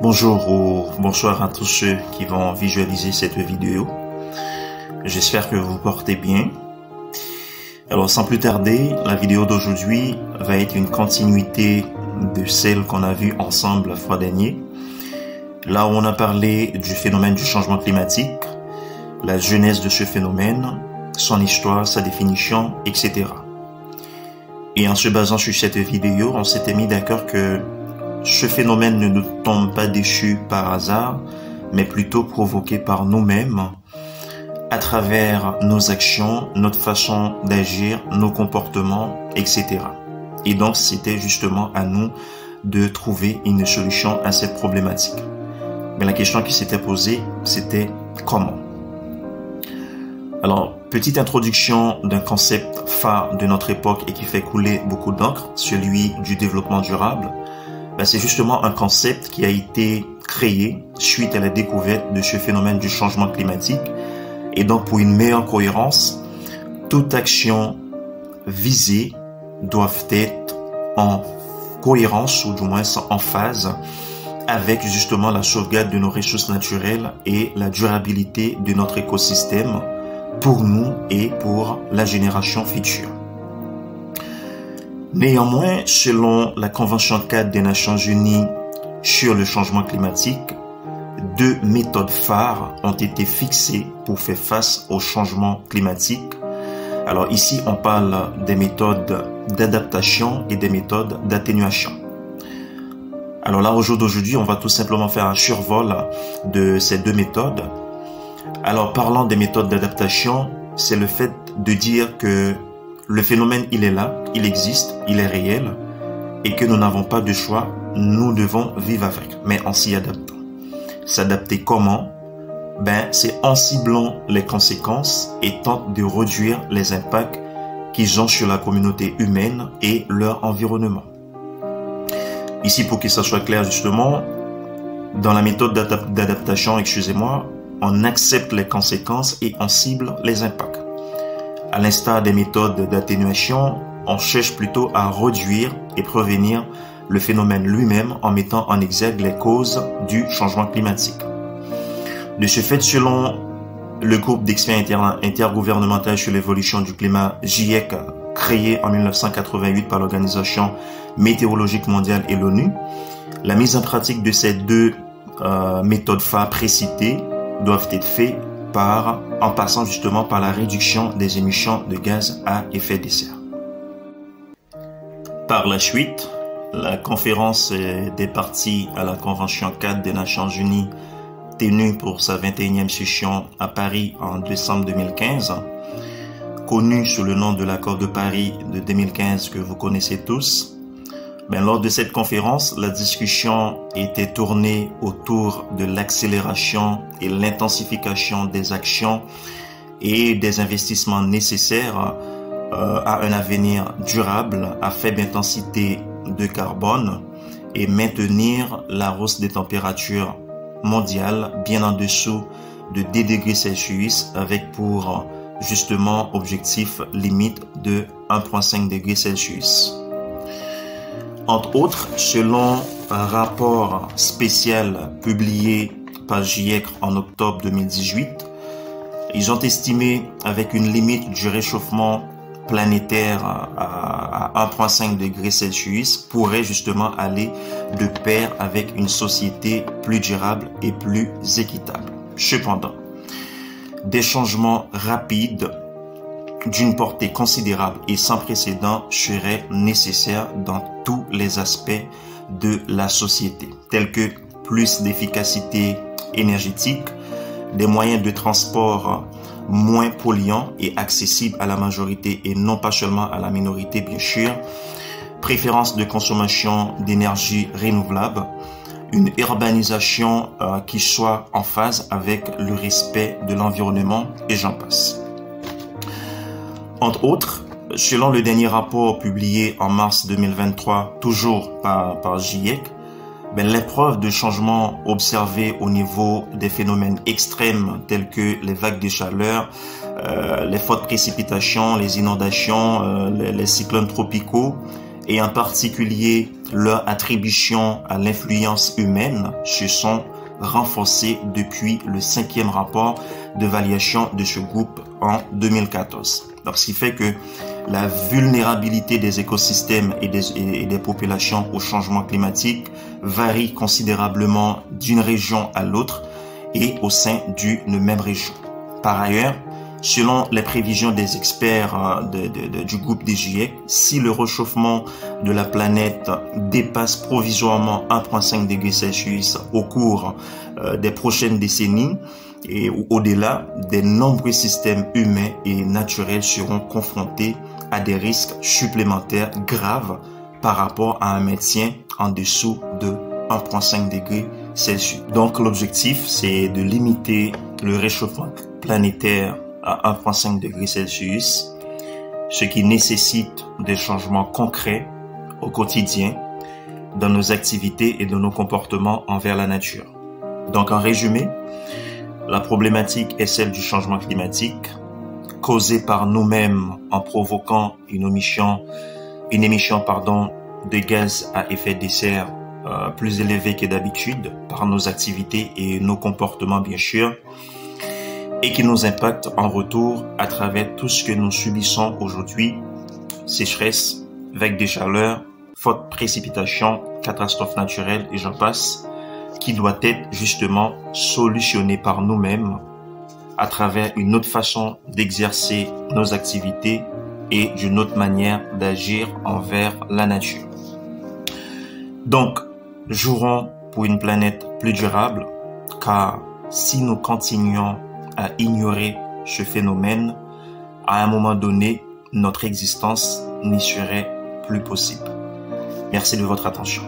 Bonjour ou bonsoir à tous ceux qui vont visualiser cette vidéo. J'espère que vous portez bien. Alors sans plus tarder, la vidéo d'aujourd'hui va être une continuité de celle qu'on a vue ensemble la fois dernière. Là où on a parlé du phénomène du changement climatique, la genèse de ce phénomène, son histoire, sa définition, etc. Et en se basant sur cette vidéo, on s'était mis d'accord que ce phénomène ne nous tombe pas dessus par hasard, mais plutôt provoqué par nous-mêmes, à travers nos actions, notre façon d'agir, nos comportements, etc. Et donc, c'était justement à nous de trouver une solution à cette problématique. Mais la question qui s'était posée, c'était comment? Alors, petite introduction d'un concept phare de notre époque et qui fait couler beaucoup d'encre, celui du développement durable. C'est justement un concept qui a été créé suite à la découverte de ce phénomène du changement climatique. Et donc, pour une meilleure cohérence, toute action visée doit être en cohérence ou du moins en phase avec justement la sauvegarde de nos ressources naturelles et la durabilité de notre écosystème pour nous et pour la génération future. Néanmoins, selon la Convention cadre des Nations Unies sur le changement climatique, deux méthodes phares ont été fixées pour faire face au changement climatique. Alors ici, on parle des méthodes d'adaptation et des méthodes d'atténuation. Alors là, au jour d'aujourd'hui, on va tout simplement faire un survol de ces deux méthodes. Alors, parlant des méthodes d'adaptation, c'est le fait de dire que le phénomène, il est là, il existe, il est réel et que nous n'avons pas de choix, nous devons vivre avec, mais en s'y adaptant. S'adapter comment? C'est en ciblant les conséquences et tentant de réduire les impacts qu'ils ont sur la communauté humaine et leur environnement. Ici, pour que ça soit clair justement, dans la méthode d'adaptation, on accepte les conséquences et on cible les impacts. À l'instar des méthodes d'atténuation, on cherche plutôt à réduire et prévenir le phénomène lui-même en mettant en exergue les causes du changement climatique. De ce fait, selon le groupe d'experts intergouvernemental sur l'évolution du climat GIEC, créé en 1988 par l'Organisation météorologique mondiale et l'ONU, la mise en pratique de ces deux méthodes phares précitées doivent être faites en passant justement par la réduction des émissions de gaz à effet de serre. Par la suite, la conférence des parties à la Convention cadre des Nations Unies tenue pour sa 21e session à Paris en décembre 2015, connue sous le nom de l'accord de Paris de 2015 que vous connaissez tous. Lors de cette conférence, la discussion était tournée autour de l'accélération et l'intensification des actions et des investissements nécessaires à un avenir durable à faible intensité de carbone et maintenir la hausse des températures mondiales bien en dessous de 10 degrés Celsius avec pour justement objectif limite de 1,5 degrés Celsius. Entre autres, selon un rapport spécial publié par GIEC en octobre 2018, ils ont estimé avec une limite du réchauffement planétaire à 1,5 degrés Celsius pourrait justement aller de pair avec une société plus durable et plus équitable. Cependant, des changements rapides d'une portée considérable et sans précédent seraient nécessaires dans tous les aspects de la société, tels que plus d'efficacité énergétique, des moyens de transport moins polluants et accessibles à la majorité et non pas seulement à la minorité bien sûr, préférence de consommation d'énergie renouvelable, une urbanisation qui soit en phase avec le respect de l'environnement et j'en passe. Entre autres, selon le dernier rapport publié en mars 2023, toujours par GIEC, les preuves de changement observées au niveau des phénomènes extrêmes tels que les vagues de chaleur, les fortes précipitations, les inondations, les cyclones tropicaux et en particulier leur attribution à l'influence humaine se sont renforcées depuis le 5e rapport d'évaluation de ce groupe en 2014. Donc, ce qui fait que la vulnérabilité des écosystèmes et des populations au changement climatique varie considérablement d'une région à l'autre et au sein d'une même région. Par ailleurs, selon les prévisions des experts du groupe des GIEC, si le réchauffement de la planète dépasse provisoirement 1,5 degrés Celsius au cours des prochaines décennies et au-delà, de nombreux systèmes humains et naturels seront confrontés à des risques supplémentaires graves par rapport à un maintien en dessous de 1,5 degrés Celsius. Donc l'objectif, c'est de limiter le réchauffement planétaire à 1,5 degrés Celsius, ce qui nécessite des changements concrets au quotidien dans nos activités et dans nos comportements envers la nature. Donc en résumé, la problématique est celle du changement climatique causé par nous-mêmes en provoquant une émission de gaz à effet de serre plus élevée que d'habitude par nos activités et nos comportements bien sûr, et qui nous impacte en retour à travers tout ce que nous subissons aujourd'hui: sécheresse, vagues de chaleur, fortes précipitations, catastrophes naturelles et j'en passe, qui doit être justement solutionné par nous-mêmes à travers une autre façon d'exercer nos activités et d'une autre manière d'agir envers la nature. Donc, jouons pour une planète plus durable, car si nous continuons à ignorer ce phénomène, à un moment donné, notre existence n'y serait plus possible. Merci de votre attention.